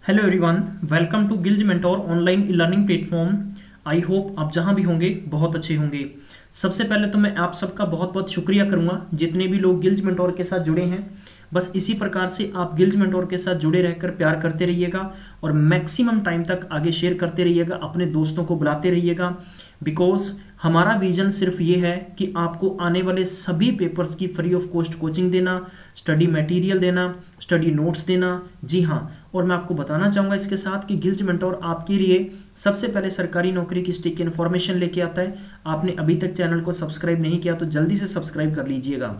Hello everyone, welcome to Gillz mentor online learning platform. I hope आप जहां भी होंगे बहुत अच्छे होंगे। सबसे पहले तो मैं आप सबका बहुत बहुत शुक्रिया करूंगा जितने भी लोग गिल्ज मेंटोर के साथ जुड़े हैं। बस इसी प्रकार से आप गिल्ज मेंटोर के साथ जुड़े रहकर प्यार करते रहिएगा और मैक्सिमम टाइम तक आगे शेयर करते रहिएगा, अपने दोस्तों को बुलाते रहिएगा। बिकॉज हमारा विजन सिर्फ ये है कि आपको आने वाले सभी पेपर्स की फ्री ऑफ कॉस्ट कोचिंग देना, स्टडी मटेरियल देना, स्टडी नोट्स देना। जी हाँ, और मैं आपको बताना चाहूंगा इसके साथ कि गिल्ज मेंटोर आपके लिए सबसे पहले सरकारी नौकरी की स्टिक इन्फॉर्मेशन लेके आता है। आपने अभी तक चैनल को सब्सक्राइब नहीं किया तो जल्दी से सब्सक्राइब कर लीजिएगा।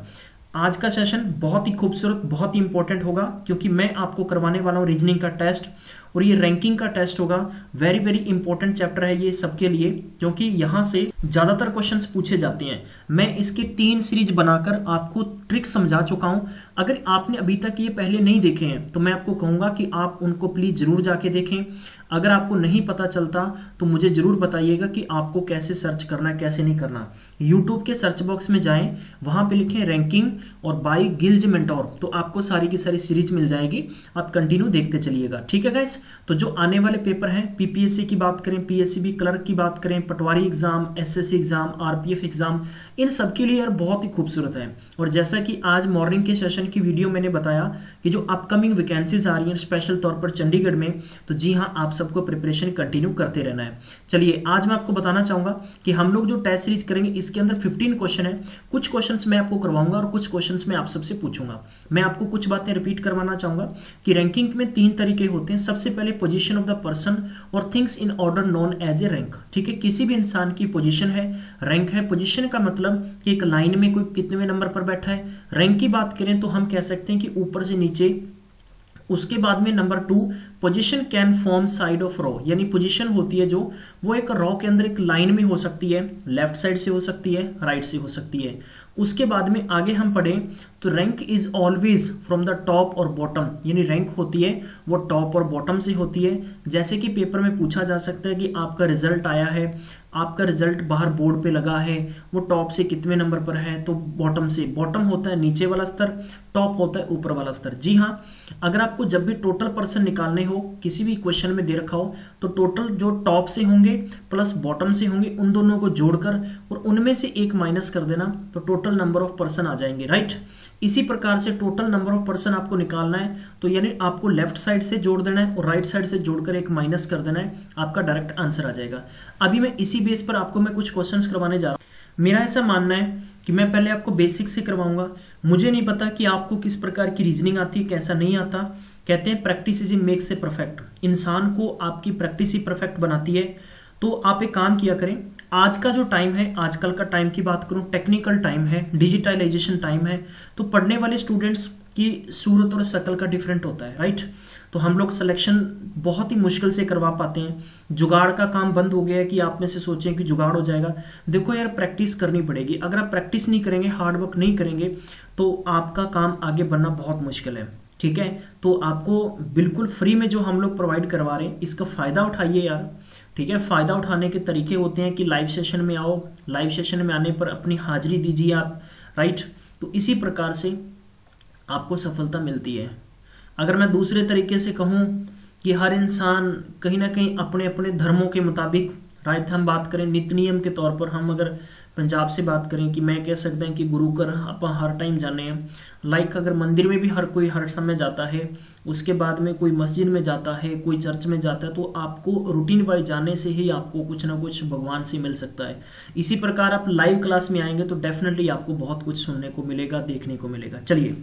आज का सेशन बहुत ही खूबसूरत, बहुत ही इंपॉर्टेंट होगा क्योंकि मैं आपको करवाने वाला हूं रीजनिंग का टेस्ट और ये रैंकिंग का टेस्ट होगा। वेरी वेरी इंपॉर्टेंट चैप्टर है ये सबके लिए क्योंकि यहां से ज्यादातर क्वेश्चंस पूछे जाते हैं। मैं इसके 3 सीरीज बनाकर आपको ट्रिक समझा चुका हूं। अगर आपने अभी तक ये पहले नहीं देखे हैं तो मैं आपको कहूंगा कि आप उनको प्लीज जरूर जाके देखें। अगर आपको नहीं पता चलता तो मुझे जरूर बताइएगा कि आपको कैसे सर्च करना है, कैसे नहीं करना। यूट्यूब के सर्च बॉक्स में जाएं, वहां पे लिखें रैंकिंग और बाय गिल्ज मेंटोर, तो आपको सारी की सारी सीरीज मिल जाएगी। आप कंटिन्यू देखते चलिएगा, ठीक है गाइस। तो जो आने वाले पेपर हैं, पीपीएससी की बात करें, पीएससीबी क्लर्क की बात करें, patwari exam, SSC exam, RPF exam, इन सब के लिए यार बहुत ही खूबसूरत है। और जैसा कि आज मॉर्निंग के सेशन की वीडियो मैंने बताया कि जो अपकमिंग वैकेंसीज आ रही हैं स्पेशल तौर पर चंडीगढ़ में, तो जी हाँ, आप सबको प्रिपरेशन कंटिन्यू करते रहना है। चलिए, आज मैं आपको बताना चाहूंगा कि हम लोग जो टेस्ट सीरीज करेंगे इसके अंदर 15 क्वेश्चन है। कुछ क्वेश्चंस मैं आपको करवाऊंगा और कुछ क्वेश्चंस मैं आप सबसे पूछूंगा। मैं आपको कुछ बातें रिपीट करवाना चाहूंगा कि रैंकिंग में 3 तरीके होते हैं। सबसे पहले पोजीशन ऑफ द पर्सन और things in order known as a rank. ठीक है, किसी भी इंसान की पोजीशन है, रैंक है। पोजीशन का मतलब कि एक लाइन में कोई कितने नंबर पर बैठा है। रैंक की बात करें तो हम कह सकते हैं कि ऊपर से नीचे। उसके बाद में number 2, position can form side of row, यानी पोजीशन होती है जो वो एक रो के अंदर एक लाइन में हो सकती है, लेफ्ट साइड से हो सकती है, राइट से हो सकती है। उसके बाद में आगे हम पढ़ें तो rank is always from the top और बॉटम, यानी रैंक होती है वो टॉप और बॉटम से होती है। जैसे कि पेपर में पूछा जा सकता है कि आपका रिजल्ट आया है, आपका रिजल्ट बाहर बोर्ड पे लगा है, वो टॉप से कितने नंबर पर है, तो बॉटम से। बॉटम होता है नीचे वाला स्तर, टॉप होता है ऊपर वाला स्तर। जी हाँ, अगर आपको जब भी टोटल पर्सन निकालने हो, किसी भी क्वेश्चन में दे रखा हो, तो टोटल जो टॉप से होंगे प्लस बॉटम से होंगे, उन दोनों को जोड़कर और उनमें से एक माइनस कर देना तो टोटल नंबर ऑफ पर्सन आ जाएंगे, राइट। इसी प्रकार से टोटल नंबर ऑफ पर्सन आपको निकालना है तो यानी आपको लेफ्ट साइड से जोड़ देना है और राइट साइड से जोड़कर एक माइनस कर देना है, आपका डायरेक्ट आंसर आ जाएगा। अभी मैं इसी बेस पर आपको मैं कुछ क्वेश्चंस करवाने जा रहा हूं। मेरा ऐसा मानना है कि मैं पहले आपको बेसिक से करवाऊंगा। मुझे नहीं पता कि आपको किस प्रकार की रीजनिंग आती है, कैसा नहीं आता। कहते हैं practice is makes a perfect. इंसान को आपकी प्रैक्टिस ही परफेक्ट बनाती है। तो आप एक काम किया करें, आज का जो टाइम है, आजकल का टाइम की बात करूं, टेक्निकल टाइम है, डिजिटलाइजेशन टाइम है, तो पढ़ने वाले स्टूडेंट्स की सूरत और शक्ल का डिफरेंट होता है, राइट। तो हम लोग सिलेक्शन बहुत ही मुश्किल से करवा पाते हैं। जुगाड़ का काम बंद हो गया है कि आप में से सोचें कि जुगाड़ हो जाएगा। देखो यार, प्रैक्टिस करनी पड़ेगी। अगर आप प्रैक्टिस नहीं करेंगे, हार्ड वर्क नहीं करेंगे, तो आपका काम आगे बढ़ना बहुत मुश्किल है, ठीक है। तो आपको बिल्कुल फ्री में जो हम लोग प्रोवाइड करवा रहे हैं, इसका फायदा उठाइए यार, ठीक है। फायदा उठाने के तरीके होते हैं कि लाइव सेशन में आओ, लाइव सेशन में आने पर अपनी हाजिरी दीजिए आप, राइट। तो इसी प्रकार से आपको सफलता मिलती है। अगर मैं दूसरे तरीके से कहूं कि हर इंसान कहीं ना कहीं अपने अपने धर्मों के मुताबिक, राइट, हम बात करें नित्य नियम के तौर पर, हम अगर पंजाब से बात करें कि मैं कह सकते हैं कि गुरु घर आप हर टाइम जाने हैं। लाइक अगर मंदिर में भी हर कोई हर समय जाता है, उसके बाद में कोई मस्जिद में जाता है, कोई चर्च में जाता है, तो आपको रूटीन वाइज जाने से ही आपको कुछ ना कुछ भगवान से मिल सकता है। इसी प्रकार आप लाइव क्लास में आएंगे तो डेफिनेटली आपको बहुत कुछ सुनने को मिलेगा, देखने को मिलेगा। चलिए,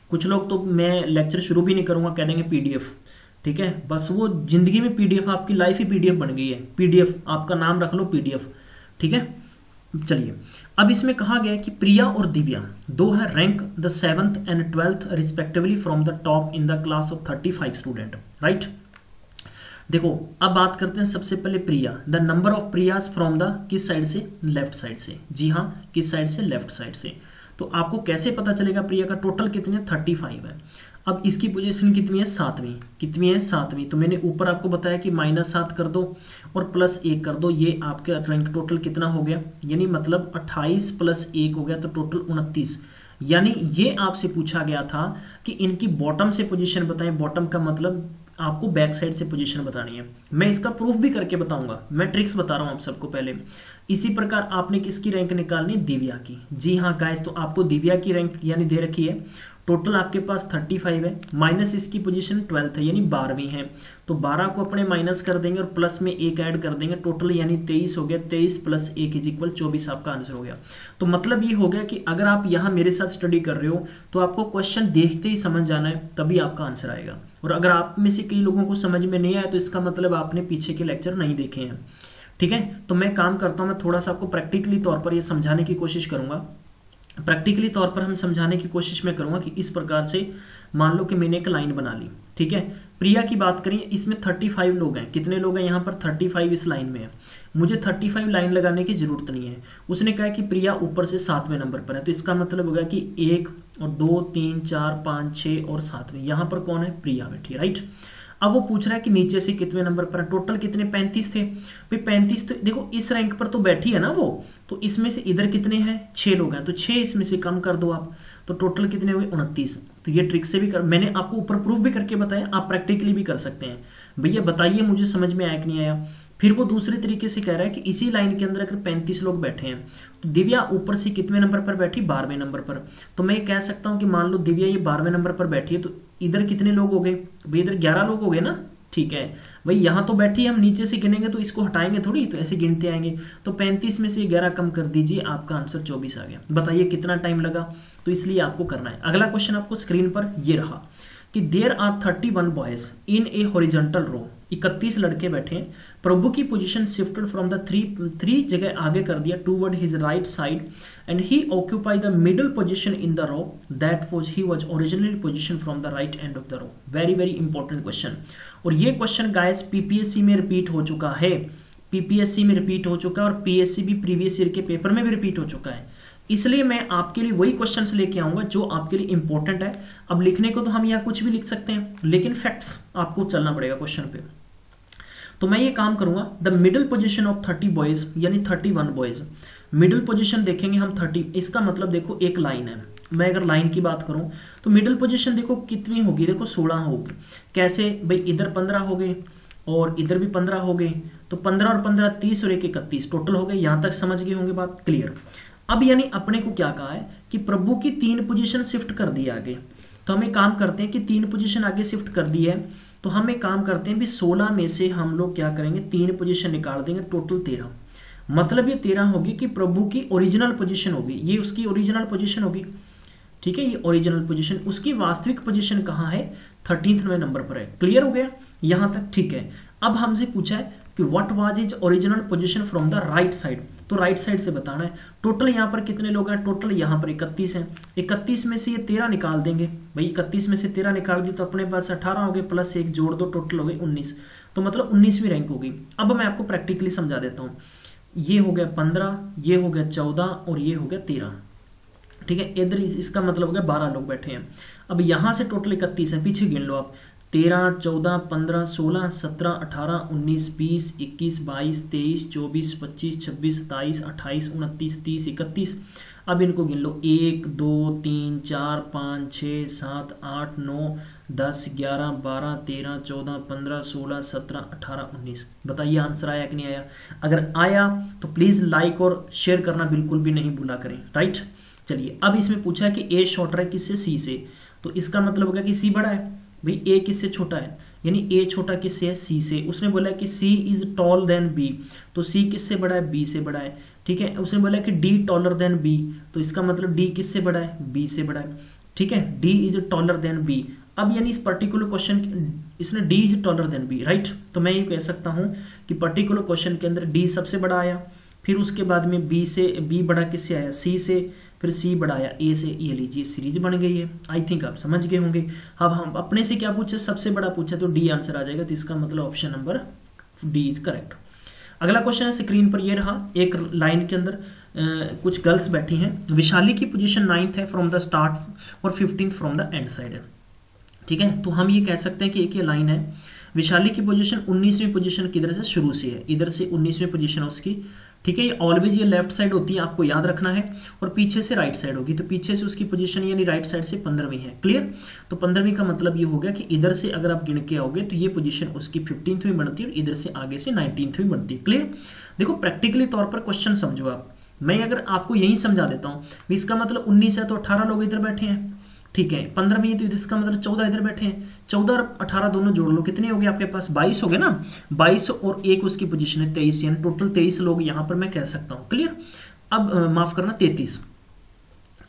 कुछ लोग तो मैं लेक्चर शुरू भी नहीं करूंगा, कह देंगे पीडीएफ, ठीक है। बस वो जिंदगी में पीडीएफ, आपकी लाइफ ही पीडीएफ बन गई है। पीडीएफ, आपका नाम रख लो पीडीएफ, ठीक है। चलिए, अब इसमें कहा गया है कि प्रिया और दिव्या दो है rank the 7th and 12th respectively from the top in the class of 35 student, right. देखो, अब बात करते हैं सबसे पहले Priya. The number of Priyas from the किस साइड से, लेफ्ट साइड से। जी हाँ, किस साइड से, लेफ्ट साइड से। तो आपको कैसे पता चलेगा प्रिया का टोटल कितने, 35 है। अब इसकी पोजीशन कितनी है, 7वीं। कितनी है, 7वीं। तो मैंने ऊपर आपको बताया कि -7 कर दो और +1 कर दो, ये आपका रैंक टोटल कितना हो गया, यानी मतलब 28 + 1 हो गया, तो टोटल 29। यानी ये आपसे पूछा गया था कि इनकी बॉटम से पोजीशन बताएं। बॉटम का मतलब आपको बैक साइड से पोजीशन बतानी है। मैं इसका प्रूफ भी करके बताऊंगा, मैं ट्रिक्स बता रहा हूं आप सबको पहले। इसी प्रकार आपने किसकी रैंक निकालनी, दिव्या की। जी हाँ गाइस, तो आपको दिव्या की रैंक यानी दे रखी है, टोटल आपके पास 35 है, माइनस इसकी पोजीशन 12th है यानी 12वीं है, तो 12 को अपने माइनस कर देंगे और प्लस में 1 ऐड कर देंगे, टोटल यानी 23 हो गया। 23 + 1 = 24 आपका आंसर हो गया। तो मतलब ये हो गया कि अगर आप यहाँ मेरे साथ स्टडी कर रहे हो तो आपको क्वेश्चन देखते ही समझ जाना है, तभी आपका आंसर आएगा। और अगर आप में से कई लोगों को समझ में नहीं आया तो इसका मतलब आपने पीछे के लेक्चर नहीं देखे हैं। ठीक है, तो मैं काम करता हूँ, मैं थोड़ा सा आपको प्रैक्टिकली तौर पर ये समझाने की कोशिश करूंगा। प्रैक्टिकली तौर पर हम समझाने की कोशिश में करूंगा कि इस प्रकार से मान लो कि मैंने एक लाइन बना ली। ठीक है, प्रिया की बात करें, इसमें 35 लोग हैं। कितने लोग हैं यहाँ पर, 35 इस लाइन में है। मुझे 35 लाइन लगाने की जरूरत नहीं है। उसने कहा कि प्रिया ऊपर से 7वें नंबर पर है, तो इसका मतलब होगा कि 1 और 2 3 4 5 6 और 7वें, यहाँ पर कौन है, प्रिया बैठी है, राइट। अब वो पूछ रहा है कि नीचे से कितने नंबर पर है, टोटल कितने, 35 थे भाई। 35 तो देखो इस रैंक पर तो बैठी है ना वो, तो इसमें से इधर कितने हैं, 6 लोग हैं, तो 6 इसमें से कम कर दो आप, तो टोटल कितने हुए, 29। तो ये ट्रिक से भी मैंने आपको ऊपर प्रूफ भी करके बताया, आप प्रैक्टिकली भी कर सकते हैं। भैया बताइए मुझे समझ में आया कि नहीं आया। फिर वो दूसरे तरीके से कह रहा है कि इसी लाइन के अंदर अगर 35 लोग बैठे हैं तो दिव्या ऊपर से कितने नंबर पर बैठी, 12वें नंबर पर। तो मैं ये कह सकता हूं कि मान लो दिव्या ये 12वें नंबर पर बैठी है, तो इधर कितने लोग हो गए भाई, इधर 11 लोग हो गए ना। ठीक है भाई, यहां तो बैठी है, हम नीचे से गिनेंगे तो इसको हटाएंगे थोड़ी, तो ऐसे गिनते आएंगे। तो 35 में से 11 कम कर दीजिए, आपका आंसर 24 आ गया। बताइए कितना टाइम लगा, तो इसलिए आपको करना है। अगला क्वेश्चन आपको स्क्रीन पर ये रहा कि there are 31 boys in a horizontal row. 31 लड़के बैठे हैं, प्रभु की position shifted from the three जगह आगे कर दिया toward his right side end he occupy the middle position in the row that he was originally position from the right end of the row. Very very important question, और ये question guys PPSC में repeat हो चुका है, PPSC में repeat हो चुका है और पीएससी भी प्रीवियस ईयर के पेपर में भी रिपीट हो चुका है। इसलिए मैं आपके लिए वही क्वेश्चंस लेके आऊंगा जो आपके लिए इंपॉर्टेंट है। अब लिखने को तो हम यहाँ कुछ भी लिख सकते हैं, लेकिन फैक्ट्स आपको चलना पड़ेगा क्वेश्चन पे। तो मैं ये काम करूंगा, the middle position of 30 boys यानी 31 बॉयज। मिडिल पोजीशन देखेंगे हम 30, इसका मतलब देखो एक लाइन है। मैं अगर लाइन की बात करूं तो मिडिल पोजीशन देखो कितनी होगी, देखो 16 होगी। कैसे भाई, इधर 15 हो गए और इधर भी 15 हो गए, तो 15 और 15 30 और 1 31 टोटल हो गए। यहां तक समझ गए होंगे बात, क्लियर। अब यानी अपने को क्या कहा है कि प्रभु की 3 पोजीशन शिफ्ट कर दी आगे, तो हम एक काम करते हैं कि 3 पोजीशन आगे शिफ्ट कर दी है, तो हम एक काम करते हैं भी 16 में से हम लोग क्या करेंगे, 3 पोजीशन निकाल देंगे, टोटल 13। मतलब ये 13 होगी कि प्रभु की ओरिजिनल पोजीशन होगी, ये उसकी ओरिजिनल पोजीशन होगी। ठीक है, ये ओरिजिनल पोजीशन, उसकी वास्तविक पोजीशन कहाँ है, 13वें नंबर पर है। क्लियर हो गया यहां तक, ठीक है। अब हमसे पूछा है कि what was his original position from the right side, तो राइट साइड से बताना है। टोटल यहाँ पर कितने लोग हैं, टोटल यहाँ पर 31 हैं। 31 में से ये 13 निकाल देंगे भाई, 31 में से 13 निकाल दी तो अपने पास 18 हो गए, प्लस 1 जोड़ दो, टोटल हो गए 19, तो मतलब 19वीं रैंक होगी। अब मैं आपको प्रैक्टिकली समझा देता हूँ। ये हो गया 15, ये हो गया 14 और ये हो गया 13। ठीक है, इधर इसका मतलब हो गया 12 लोग बैठे हैं। अब यहां से टोटल 31 है, पीछे गिन लो आप, 13 14 15 16 17 18 19 20 21 22 23 24 25 26 27 28 29 30 31। अब इनको गिन लो, 1 2 3 4 5 6 7 8 9 10 11 12 13 14 15 16 17 18 19। बताइए आंसर आया कि नहीं आया। अगर आया तो प्लीज लाइक और शेयर करना बिल्कुल भी नहीं भूला करें, राइट। चलिए, अब इसमें पूछा है कि ए शॉर्टर है किससे, सी से, तो इसका मतलब होगा कि सी बड़ा है भाई, ए किससे छोटा है, यानी ए छोटा किससे है, सी से। उसने बोला है कि सी इज टॉल देन बी, तो सी किससे बड़ा है, बी से बड़ा है। ठीक है, उसने बोला है कि डी टॉलर देन बी, तो इसका मतलब डी किससे बड़ा है, बी से बड़ा है। ठीक है, D is taller than B. अब यानी इस पर्टिकुलर क्वेश्चन इसने D is taller than B, right. तो मैं ये कह सकता हूं कि पर्टिकुलर क्वेश्चन के अंदर डी सबसे बड़ा आया, फिर उसके बाद में बी बड़ा किससे आया, सी से, फिर सी बड़ा आया ए से। ये लीजिए सीरीज बन गई है। आई थिंक आप समझ गए होंगे। अब हम अपने से क्या पूछे, सबसे बड़ा पूछा तो डी आंसर आ जाएगा, तो इसका मतलब option number D is correct. अगला क्वेश्चन है स्क्रीन पर ये रहा, एक लाइन के अंदर कुछ गर्ल्स बैठी हैं। विशाली की पोजीशन 9th है फ्रॉम द स्टार्ट और 15th from the end side है। ठीक है, तो हम ये कह सकते हैं कि एक ये लाइन है, विशाली की पोजीशन 19वीं पोजीशन किधर से शुरू से है, इधर से 19वीं पोजीशन उसकी ठीक है। ये ऑलवेज ये लेफ्ट साइड होती है, आपको याद रखना है, और पीछे से राइट साइड होगी, तो पीछे से उसकी पोजीशन यानी राइट साइड से 15वीं है। क्लियर। तो 15वीं का मतलब ये हो गया कि इधर से अगर आप गिन के आओगे तो ये पोजीशन उसकी 15वीं बनती है और इधर से आगे से 19वीं बनती है। क्लियर। देखो प्रैक्टिकली तौर पर क्वेश्चन समझो आप, मैं अगर आपको यही समझा देता हूँ, इसका मतलब 19 है तो 18 लोग इधर बैठे हैं, ठीक है। 15वीं है तो इसका मतलब 14 इधर बैठे हैं, 14 और 18 दोनों जोड़ लो, कितने हो गए आपके पास? 22 हो गए ना। 22 और एक उसकी पोजीशन है 23, यानी टोटल 23 लोग यहाँ पर मैं कह सकता हूँ। क्लियर। अब माफ करना 33।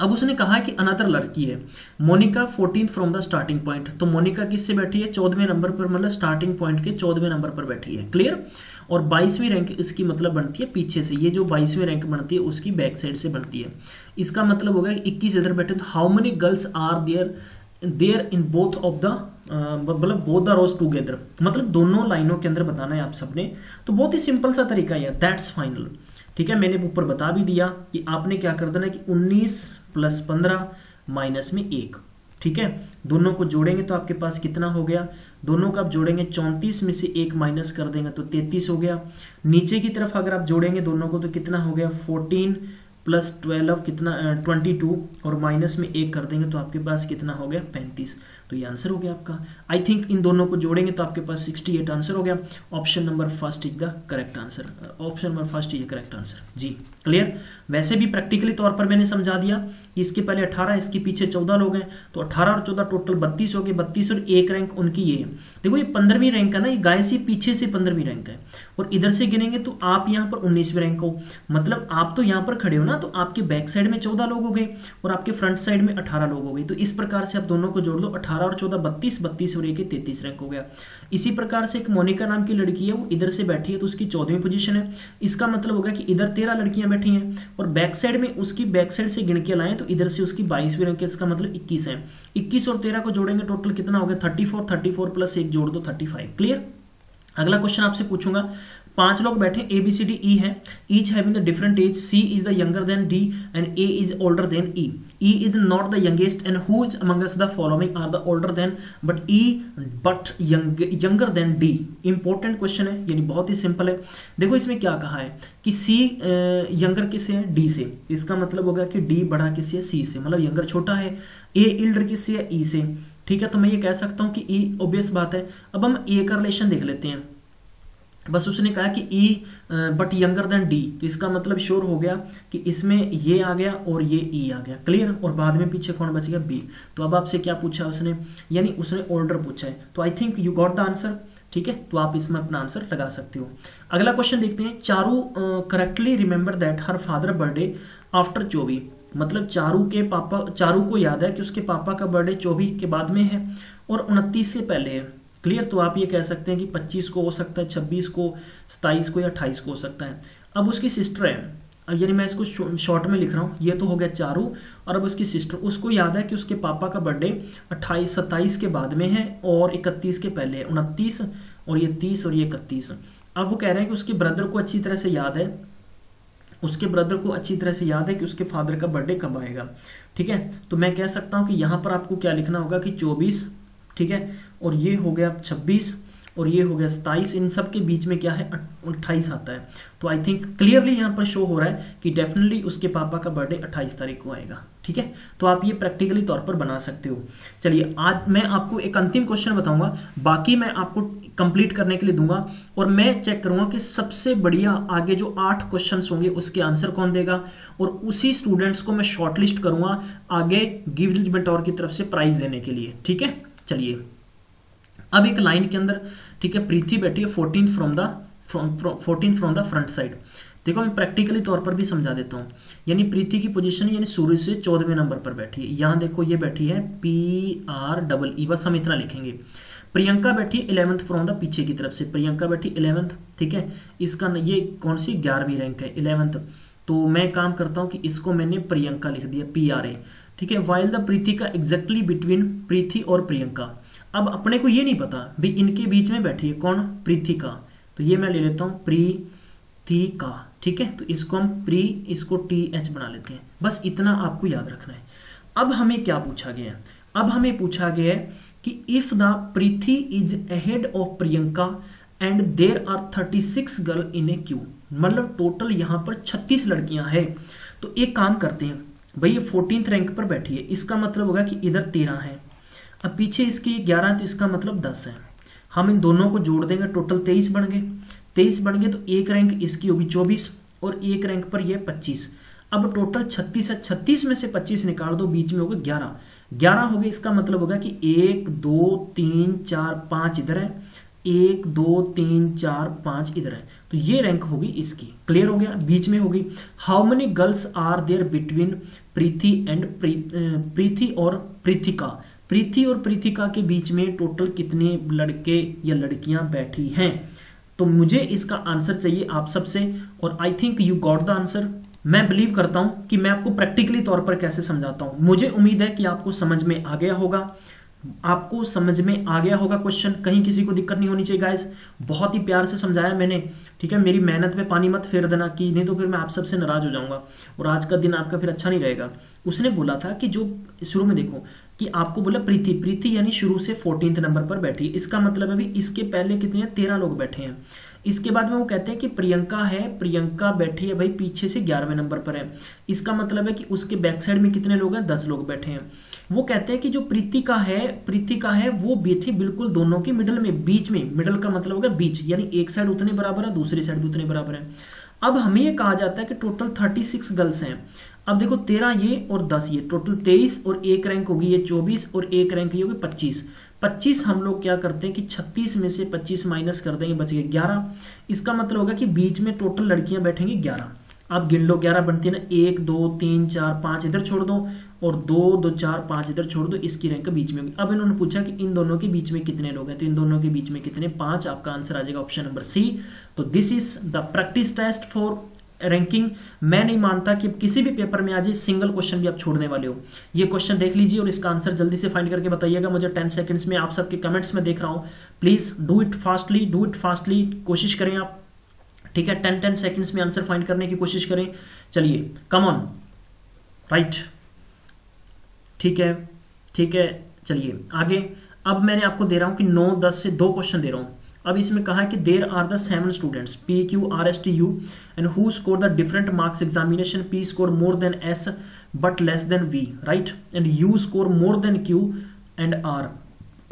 अब उसने कहा है कि अनदर लड़की है Monika 14th from the starting point, तो मोनिका किससे बैठी है? 14वें नंबर पर, मतलब स्टार्टिंग पॉइंट के 14वें नंबर पर बैठी है। क्लियर। और 22वीं रैंक इसकी मतलब बनती है पीछे से, ये जो 22वीं रैंक बनती है उसकी बैक साइड से बनती है। इसका मतलब होगा 21 इधर बैठे, तो how many girls are there in both of the, मतलब बोथ द रोज टुगेदर, मतलब दोनों लाइनों के अंदर बताना है आप सबने। तो बहुत ही सिंपल सा तरीका है, दैट्स फाइनल। ठीक है, मैंने ऊपर बता भी दिया कि आपने क्या कर देना है कि 19 + 15 माइनस में 1, ठीक है। दोनों को जोड़ेंगे तो आपके पास कितना हो गया? दोनों का आप जोड़ेंगे 34 में से 1 माइनस कर देंगे तो 33 हो गया। नीचे की तरफ अगर आप जोड़ेंगे दोनों को तो कितना हो गया? 14 + 12 कितना 22, और माइनस में 1 कर देंगे तो आपके पास कितना हो गया? 35। तो ये आंसर हो गया आपका। आई थिंक इन दोनों को जोड़ेंगे तो आपके पास 68 आंसर हो गया। Option number first is the correct answer. Option number first is correct answer जी। क्लियर। वैसे भी प्रैक्टिकली तौर पर मैंने समझा दिया कि इसके पहले 18, इसके पीछे 14 लोग हैं, तो 18 और 14 टोटल 32 हो गए। 32 और 1 रैंक उनकी ये है। देखो ये 15वीं रैंक है ना, ये गाय से पीछे से 15वीं रैंक है, और इधर से गिनेंगे तो आप यहाँ पर 19वीं रैंक हो, मतलब आप तो यहाँ पर खड़े हो ना, तो आपके बैक साइड में 14 लोग हो गए और आपके फ्रंट साइड में 18 लोग हो गए। तो इस प्रकार से आप दोनों को जोड़ दो, 18 और 14 32, 32 और 1 33 रैंक हो गया। इसी प्रकार से एक मोनिका नाम की लड़की है, वो इधर से बैठी है तो उसकी 14वीं पोजीशन है। इसका मतलब होगा कि इधर 13 लड़कियां बैठी हैं और बैक साइड में उसकी बैक साइड से गिन के लाएं तो इधर से उसकी 22वीं रैंक है, इसका मतलब 21 है। 21 और 13 को जोड़ेंगे टोटल कितना हो गया? 34, 34 + 1 जोड़ दो 35। क्लियर। अगला क्वेश्चन आपसे पूछूंगा, 5 लोग बैठे ABCDE है, each having the different age, C is the younger than D and A is older than E। E is not the youngest and who is among us the following are the older than but E but younger than D। Important question है, यानी बहुत ही simple है। देखो इसमें क्या कहा है कि C यंगर किससे है? D से। इसका मतलब होगा कि D बड़ा किससे है? C से, मतलब यंगर छोटा है। A इल्डर किससे है? E से। ठीक है, तो मैं ये कह सकता हूं कि E ऑब्वियस बात है। अब हम A का रिलेशन देख लेते हैं। बस उसने कहा कि E but younger than D, तो इसका मतलब श्योर हो गया कि इसमें ये आ गया और ये E आ गया। क्लियर। और बाद में पीछे कौन बच गया? B। तो अब आपसे क्या पूछा उसने? यानी उसने ऑर्डर पूछा है। तो I think you got the answer. ठीक है, तो आप इसमें अपना आंसर लगा सकते हो। अगला क्वेश्चन देखते हैं। Charu correctly remember that her father birthday after 24, मतलब चारू को याद है कि उसके पापा का बर्थडे 24 के बाद में है और 29 से पहले है। क्लियर। तो आप ये कह सकते हैं कि 25 को हो सकता है, 26 को, 27 को या 28 को हो सकता है। अब उसकी सिस्टर है, यानी मैं इसको शॉर्ट में लिख रहा हूँ, ये तो हो गया चारू, और अब उसकी सिस्टर, उसको याद है कि उसके पापा का बर्थडे 28, 27 के बाद में है और 31 के पहले है, 29 और ये 30 और ये 31। अब वो कह रहे हैं कि उसके ब्रदर को अच्छी तरह से याद है, कि उसके फादर का बर्थडे कब आएगा। ठीक है, तो मैं कह सकता हूं कि यहां पर आपको क्या लिखना होगा कि 24, ठीक है, और ये हो गया 26 और ये हो गया 27, इन सब के बीच में क्या है? 28 आता है। तो आई थिंक क्लियरली यहाँ पर शो हो रहा है कि डेफिनेटली उसके पापा का बर्थडे 28 तारीख को आएगा। ठीक है, तो आप ये प्रैक्टिकली तौर पर बना सकते हो। चलिए, आज मैं आपको एक अंतिम क्वेश्चन बताऊंगा, बाकी मैं आपको कंप्लीट करने के लिए दूंगा और मैं चेक करूंगा कि सबसे बढ़िया आगे जो 8 क्वेश्चन होंगे उसके आंसर कौन देगा, और उसी स्टूडेंट्स को मैं शॉर्टलिस्ट करूंगा आगे गिल्ज मेंटोर की तरफ से प्राइज देने के लिए। ठीक है, चलिए अब एक लाइन के अंदर, ठीक है, प्रीति बैठी है 14 फ्रॉम द फ्रंट साइड। देखो मैं प्रैक्टिकली तौर पर भी समझा देता हूं, यानी प्रीति की पोजीशन यानी सूर्य से 14वें नंबर पर बैठी है। यहां देखो ये बैठी है PREE, बस हम इतना लिखेंगे। प्रियंका बैठी 11th फ्रॉम द, पीछे की तरफ से प्रियंका बैठी 11th। ठीक है, इसका ये कौन सी 11वीं रैंक है, 11th। तो मैं काम करता हूं कि इसको मैंने प्रियंका लिख दिया PRA। ठीक है, वाइल द प्रीति का एग्जैक्टली बिटवीन प्रीति और प्रियंका। अब अपने को ये नहीं पता भाई इनके बीच में बैठी है कौन? प्रीति का, तो ये मैं ले लेता हूं प्रीति का। ठीक है, तो इसको हम इसको TH बना लेते हैं। बस इतना आपको याद रखना है। अब हमें क्या पूछा गया है? अब हमें पूछा गया है कि if the Preeti is ahead of Priyanka and there are 36 girl in a queue, मतलब टोटल यहां पर 36 लड़कियां हैं। तो एक काम करते हैं भाई, ये 14th रैंक पर बैठी है, इसका मतलब होगा कि इधर 13 है, अब पीछे इसकी 11 है, तो इसका मतलब 10 है। हम इन दोनों को जोड़ देंगे, टोटल 23 बन गए। 23 बन गए तो एक रैंक इसकी होगी 24 और एक रैंक पर यह 25। अब टोटल 36 है, 36 में से 25 निकाल दो, बीच में होगा 11। 11 हो गए, इसका मतलब होगा कि 1 2 3 4 5 इधर है, 1 2 3 4 5 इधर है, तो ये रैंक होगी इसकी। क्लियर हो गया, बीच में होगी। How many girls are there between Preeti and Preeti और प्रीतिका, प्रीति और प्रीतिका के बीच में टोटल कितने लड़के या लड़कियां बैठी हैं। तो मुझे इसका आंसर चाहिए आप सबसे, और I think you got the answer. मैं बिलीव करता हूं कि मैं आपको प्रैक्टिकली तौर पर कैसे समझाता हूं, मुझे उम्मीद है कि आपको समझ में आ गया होगा, आपको समझ में आ गया होगा क्वेश्चन, कहीं किसी को दिक्कत नहीं होनी चाहिए गाइस। बहुत ही प्यार से समझाया मैंने, ठीक है। मेरी मेहनत पे पानी मत फेर देना, कि नहीं तो फिर मैं आप सबसे नाराज हो जाऊंगा और आज का दिन आपका फिर अच्छा नहीं रहेगा। उसने बोला था कि जो शुरू में देखो कि आपको बोला प्रीति, प्रीति यानी शुरू से 14th नंबर पर बैठी, इसका मतलब अभी इसके पहले कितने हैं, 13 लोग बैठे हैं। इसके बाद में वो कहते हैं कि प्रियंका है, प्रियंका बैठी है भाई पीछे से 11वें नंबर पर है, इसका मतलब है कि उसके बैक साइड में कितने लोग हैं, 10 लोग बैठे हैं। वो कहते हैं कि जो प्रीति का है वो बैठी बिल्कुल दोनों के मिडल में, बीच में। मिडल का मतलब होगा बीच, यानी एक साइड उतने बराबर है, दूसरी साइड भी उतने बराबर है। अब हमें ये कहा जाता है कि टोटल 36 गर्ल्स हैं। अब देखो 13 ये और 10 ये, टोटल 23 और एक रैंक होगी ये 24 और एक रैंक ये होगी 25। 25 हम लोग क्या करते हैं कि 36 में से 25 माइनस कर देंगे, बच गए 11। इसका मतलब होगा कि बीच में टोटल लड़कियां बैठेंगी 11। आप गिन लो, 11 बनती है ना, 1 2 3 4 5 इधर छोड़ दो और 2 2 4 5 इधर छोड़ दो, इसकी रैंक बीच में होगी। अब इन्होंने पूछा कि इन दोनों के बीच में कितने लोग हैं, तो इन दोनों के बीच में कितने, 5। आपका आंसर आ जाएगा ऑप्शन नंबर सी। तो this is the practice test for ranking. मैं नहीं मानता कि किसी भी पेपर में आज सिंगल क्वेश्चन भी आप छोड़ने वाले हो। ये क्वेश्चन देख लीजिए और इसका आंसर जल्दी से फाइंड करके बताइएगा मुझे 10 सेकंड्स में। आप सबके कमेंट्स में देख रहा हूं, प्लीज डू इट फास्टली, कोशिश करें आप, ठीक है। 10 सेकंड्स में आंसर फाइंड करने की कोशिश करें। चलिए कम ऑन, राइट, ठीक है। चलिए आगे। अब मैंने आपको दे रहा हूं कि 9 10 से 2 क्वेश्चन दे रहा हूं। अब इसमें कहा है कि there are the 7 students PQRSTU and who score the different marks examination. P score more than S but less than V, right, and U score more than Q and R।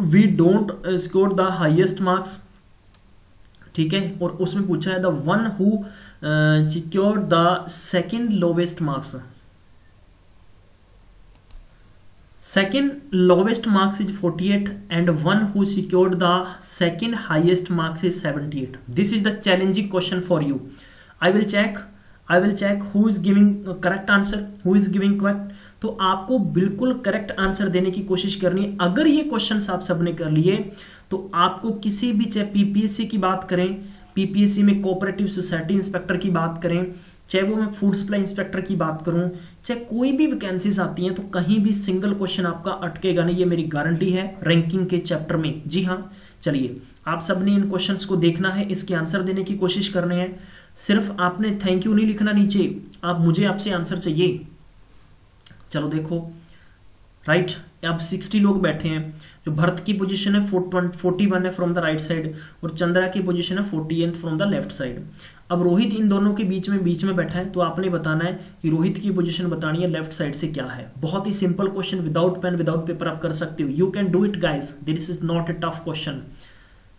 V don't score the highest marks, ठीक है। और उसमें पूछा है the one who secured the second lowest marks, second lowest marks is 48 and one who secured the second highest marks is 78. This is the challenging question for you. I will check who is giving correct answer, who is giving correct. तो आपको बिल्कुल correct answer देने की कोशिश करनी है। अगर ये क्वेश्चंस आप सबने कर लिए तो आपको किसी भी, चाहे पीपीएससी की बात करें, पीपीएससी में कोऑपरेटिव सोसाइटी इंस्पेक्टर की बात करें, चाहे वो मैं फूड सप्लाई इंस्पेक्टर की बात करूं, चाहे कोई भी वैकेंसीज आती हैं, तो कहीं भी सिंगल क्वेश्चन आपका अटकेगा नहीं, ये मेरी गारंटी है रैंकिंग के चैप्टर में। जी हाँ, चलिए आप सबने इन क्वेश्चंस को देखना है, इसके आंसर देने की कोशिश करने हैं। सिर्फ आपने थैंक यू नहीं लिखना नीचे, आप मुझे आपसे आंसर चाहिए। चलो देखो, राइट, अब 60 लोग बैठे हैं। जो भरत की पोजीशन है 41 है फ्रॉम द राइट साइड और चंद्रा की पोजीशन है 48 फ्रॉम द लेफ्ट साइड। अब रोहित इन दोनों के बीच में बैठा है, तो आपने बताना है कि रोहित की पोजीशन बतानी है लेफ्ट साइड से क्या है। बहुत ही simple question, without pen without paper आप कर सकते हो। You can do it guys, this is not a tough question,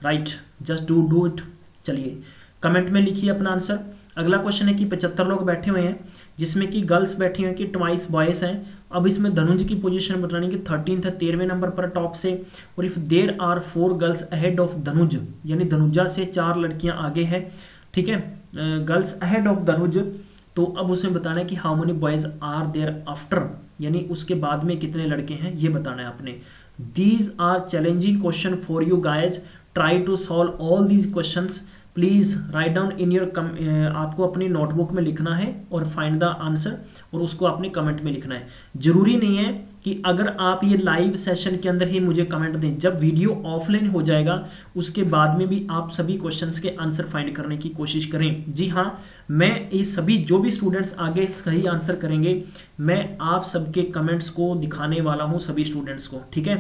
right, just do it. चलिए कमेंट में लिखिए अपना आंसर। अगला क्वेश्चन है कि 75 लोग बैठे हुए हैं, जिसमें कि गर्ल्स बैठी हुई हैं कि ट्वाइस बॉयज हैं। अब इसमें धनुज की पोजीशन बतानी कि 13th है, 13वें नंबर पर टॉप से। और if there are 4 girls ahead of Dhanuj, यानी धनुजा से 4 लड़कियां आगे है, ठीक है, गर्ल्स अहेड ऑफ धनुज। तो अब उसमें बताना है कि how many boys are there after, यानी उसके बाद में कितने लड़के हैं, ये बताना है आपने। These are challenging question for you guys, try to solve all these questions. Please write down in your, आपको अपनी नोटबुक में लिखना है और फाइंड द आंसर, और उसको आपने कमेंट में लिखना है। जरूरी नहीं है कि अगर आप ये लाइव सेशन के अंदर ही मुझे कमेंट दें, जब वीडियो ऑफलाइन हो जाएगा उसके बाद में भी आप सभी क्वेश्चंस के आंसर फाइंड करने की कोशिश करें। जी हाँ, मैं ये सभी जो भी स्टूडेंट्स आगे सही आंसर करेंगे, मैं आप सबके कमेंट्स को दिखाने वाला हूं सभी स्टूडेंट्स को, ठीक है।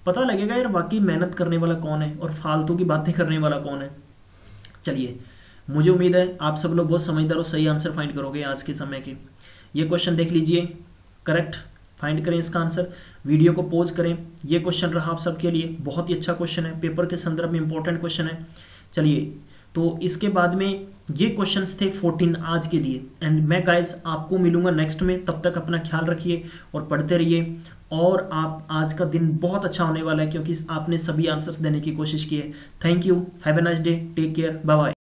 पता लगेगा यार वाकई मेहनत करने वाला कौन है और फालतू की बातें करने वाला कौन है। चलिए, मुझे उम्मीद है आप सब लोग बहुत समझदार और सही आंसर फाइंड करोगे आज के समय के। ये क्वेश्चन देख लीजिए, करेक्ट फाइंड करें इसका आंसर, वीडियो को पॉज करें। ये क्वेश्चन रहा आप सबके लिए, बहुत ही अच्छा क्वेश्चन है, पेपर के संदर्भ में इंपॉर्टेंट क्वेश्चन है। चलिए, तो इसके बाद में ये क्वेश्चंस थे 14 आज के लिए। एंड मैं गाइस आपको मिलूंगा नेक्स्ट में, तब तक अपना ख्याल रखिए और पढ़ते रहिए। और आप आज का दिन बहुत अच्छा होने वाला है क्योंकि आपने सभी आंसर्स देने की कोशिश की है। Thank you, have a nice day, take care, bye bye.